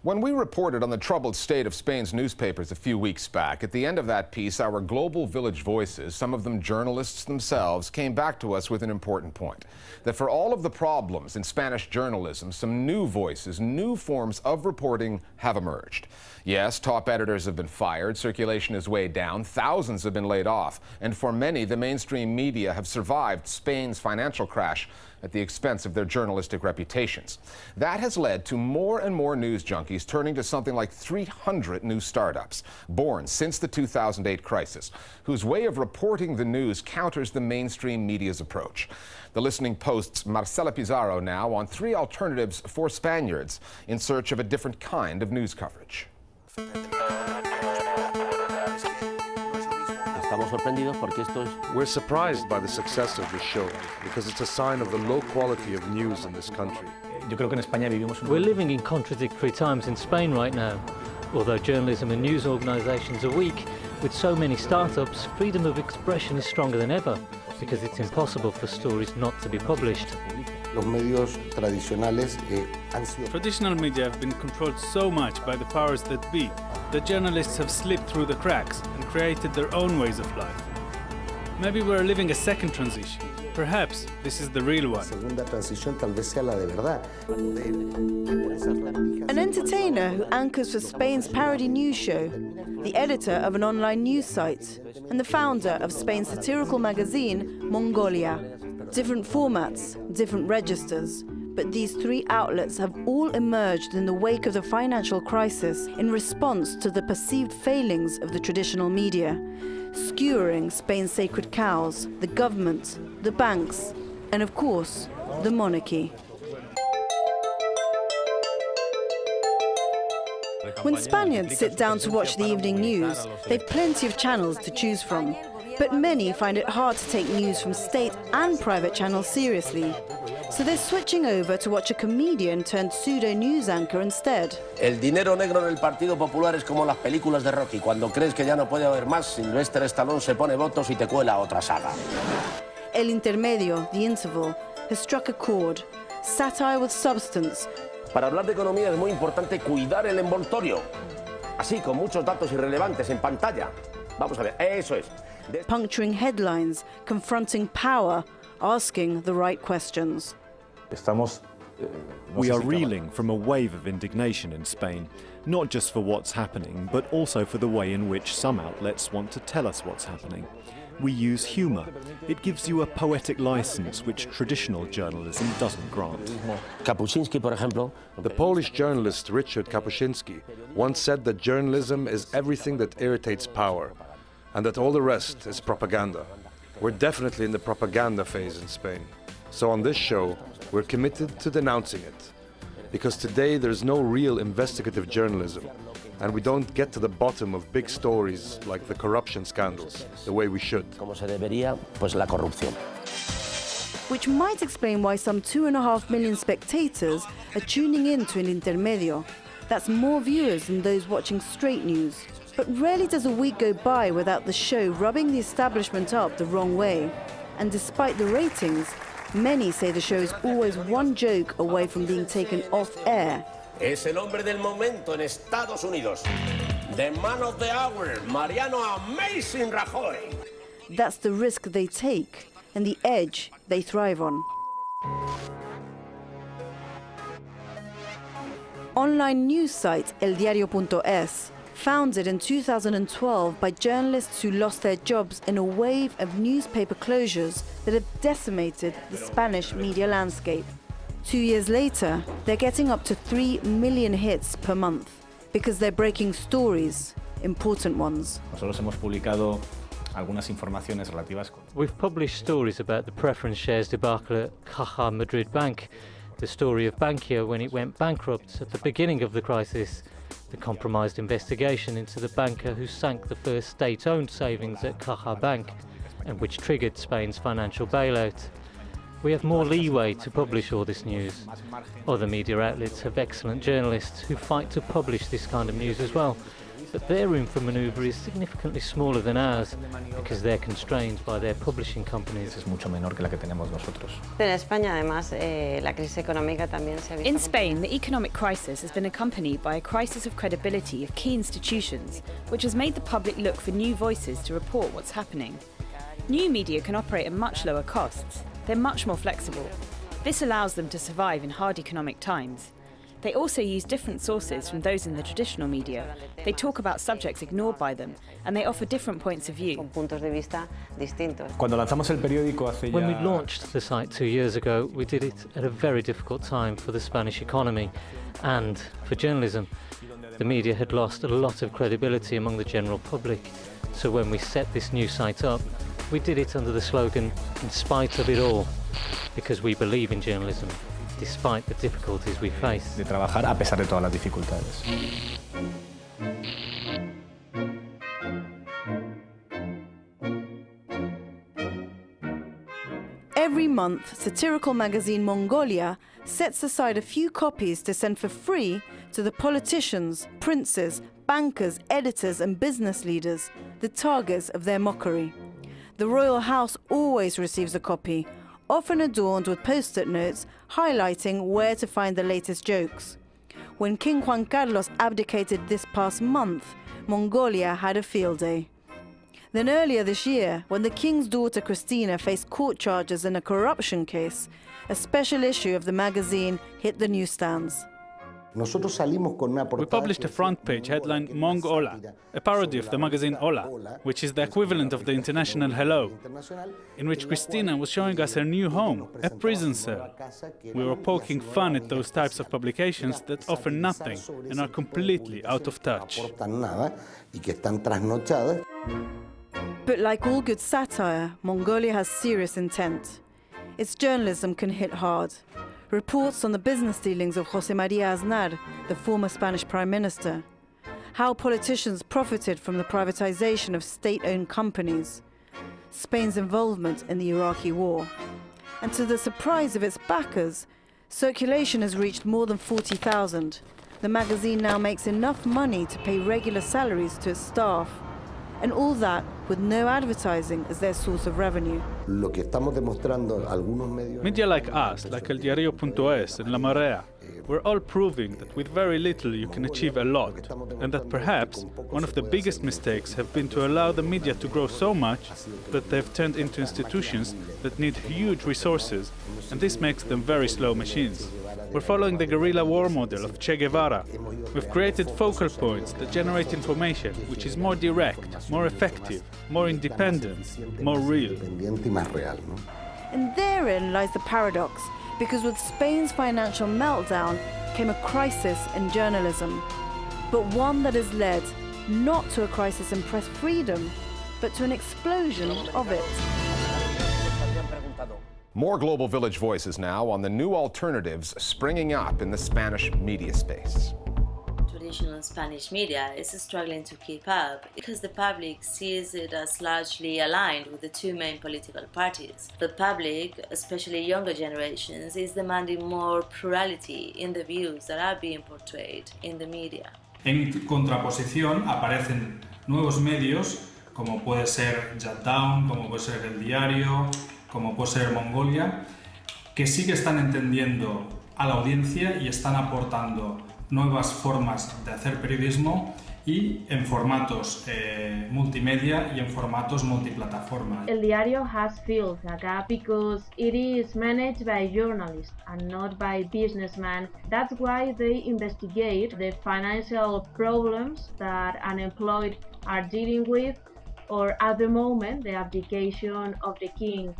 When we reported on the troubled state of Spain's newspapers a few weeks back, at the end of that piece, our global village voices, some of them journalists themselves, came back to us with an important point. That for all of the problems in Spanish journalism, some new voices, new forms of reporting have emerged. Yes, top editors have been fired, circulation is way down, thousands have been laid off, and for many, the mainstream media have survived Spain's financial crash at the expense of their journalistic reputations. That has led to more and more news junkies turning to something like 300 new startups, born since the 2008 crisis, whose way of reporting the news counters the mainstream media's approach. The Listening Post's Marcela Pizarro now on 3 alternatives for Spaniards in search of a different kind of news coverage. We're surprised by the success of this show because it's a sign of the low quality of news in this country. We're living in contradictory times in Spain right now. Although journalism and news organisations are weak, with so many startups, freedom of expression is stronger than ever because it's impossible for stories not to be published. Traditional media have been controlled so much by the powers that be that journalists have slipped through the cracks and created their own ways of life. Maybe we're living a second transition. Perhaps this is the real one. An entertainer who anchors for Spain's parody news show, the editor of an online news site, and the founder of Spain's satirical magazine, Mongolia. Different formats, different registers, but these 3 outlets have all emerged in the wake of the financial crisis in response to the perceived failings of the traditional media, skewering Spain's sacred cows, the government, the banks, and of course, the monarchy. When Spaniards sit down to watch the evening news, they've plenty of channels to choose from. But many find it hard to take news from state and private channels seriously. So they're switching over to watch a comedian turned pseudo-news anchor instead. El dinero negro en el Partido Popular es como las películas de Rocky. Cuando crees que ya no puede haber más, Sylvester Stallone se pone votos y te cuela otra saga. El Intermedio, the interval, has struck a chord. Satire with substance. Para hablar de economía es muy importante cuidar el envoltorio. Así, con muchos datos irrelevantes en pantalla. Vamos a ver, eso es. Puncturing headlines, confronting power, asking the right questions. We are reeling from a wave of indignation in Spain, not just for what's happening, but also for the way in which some outlets want to tell us what's happening. We use humour. It gives you a poetic license which traditional journalism doesn't grant. The Polish journalist Richard Kapuscinski once said that journalism is everything that irritates power, and that all the rest is propaganda. We're definitely in the propaganda phase in Spain. So on this show, we're committed to denouncing it. Because today there's no real investigative journalism, and we don't get to the bottom of big stories like the corruption scandals the way we should. Which might explain why some 2.5 million spectators are tuning in to El Intermedio. That's more viewers than those watching straight news. But rarely does a week go by without the show rubbing the establishment up the wrong way. And despite the ratings, many say the show is always one joke away from being taken off air. Es el hombre del momento en Estados Unidos. The man of the hour, Mariano Amazing Rajoy. That's the risk they take and the edge they thrive on. Online news site eldiario.es, founded in 2012 by journalists who lost their jobs in a wave of newspaper closures that have decimated the Spanish media landscape. 2 years later, they're getting up to 3 million hits per month because they're breaking stories, important ones. We've published stories about the preference shares debacle at Caja Madrid Bank, the story of Bankia when it went bankrupt at the beginning of the crisis, the compromised investigation into the banker who sank the first state-owned savings at Caja Bank and which triggered Spain's financial bailout. We have more leeway to publish all this news. Other media outlets have excellent journalists who fight to publish this kind of news as well, but their room for manoeuvre is significantly smaller than ours because they're constrained by their publishing companies. In Spain, the economic crisis has been accompanied by a crisis of credibility of key institutions, which has made the public look for new voices to report what's happening. New media can operate at much lower costs. They're much more flexible. This allows them to survive in hard economic times. They also use different sources from those in the traditional media. They talk about subjects ignored by them, and they offer different points of view. When we launched the site 2 years ago, we did it at a very difficult time for the Spanish economy and for journalism. The media had lost a lot of credibility among the general public. So when we set this new site up, we did it under the slogan, "In spite of it all," because we believe in journalism, despite the difficulties we face. De trabajar a pesar de todas las dificultades. Every month, satirical magazine Mongolia sets aside a few copies to send for free to the politicians, princes, bankers, editors and business leaders, the targets of their mockery. The royal house always receives a copy, often adorned with post-it notes highlighting where to find the latest jokes. When King Juan Carlos abdicated this past month, Mongolia had a field day. Then earlier this year, when the king's daughter Christina faced court charges in a corruption case, a special issue of the magazine hit the newsstands. We published a front-page headline Mong Hola, a parody of the magazine Hola, which is the equivalent of the international Hello, in which Christina was showing us her new home, a prison cell. We were poking fun at those types of publications that offer nothing and are completely out of touch. But like all good satire, Mongolia has serious intent. Its journalism can hit hard. Reports on the business dealings of José María Aznar, the former Spanish Prime Minister. How politicians profited from the privatization of state-owned companies. Spain's involvement in the Iraqi war. And to the surprise of its backers, circulation has reached more than 40,000. The magazine now makes enough money to pay regular salaries to its staff. And all that with no advertising as their source of revenue. Media like us, like El Diario.es and La Marea, we're all proving that with very little you can achieve a lot, and that perhaps one of the biggest mistakes have been to allow the media to grow so much that they've turned into institutions that need huge resources, and this makes them very slow machines. We're following the guerrilla war model of Che Guevara. We've created focal points that generate information which is more direct, more effective, more independent, more real. And therein lies the paradox, because with Spain's financial meltdown came a crisis in journalism, but one that has led not to a crisis in press freedom, but to an explosion of it. More Global Village voices now on the new alternatives springing up in the Spanish media space. Traditional Spanish media is struggling to keep up because the public sees it as largely aligned with the two main political parties. The public, especially younger generations, is demanding more plurality in the views that are being portrayed in the media. En contraposición aparecen nuevos medios como puede ser Meltdown, como puede ser El Diario, como puede ser Mongolia, que sí que están entendiendo a la audiencia y están aportando nuevas formas de hacer periodismo y en formatos multimedia y en formatos multiplataforma. El Diario has filled a gap because it is managed by journalists and not by businessmen. That's why they investigate the financial problems that unemployed are dealing with, or at the moment the abdication of the king.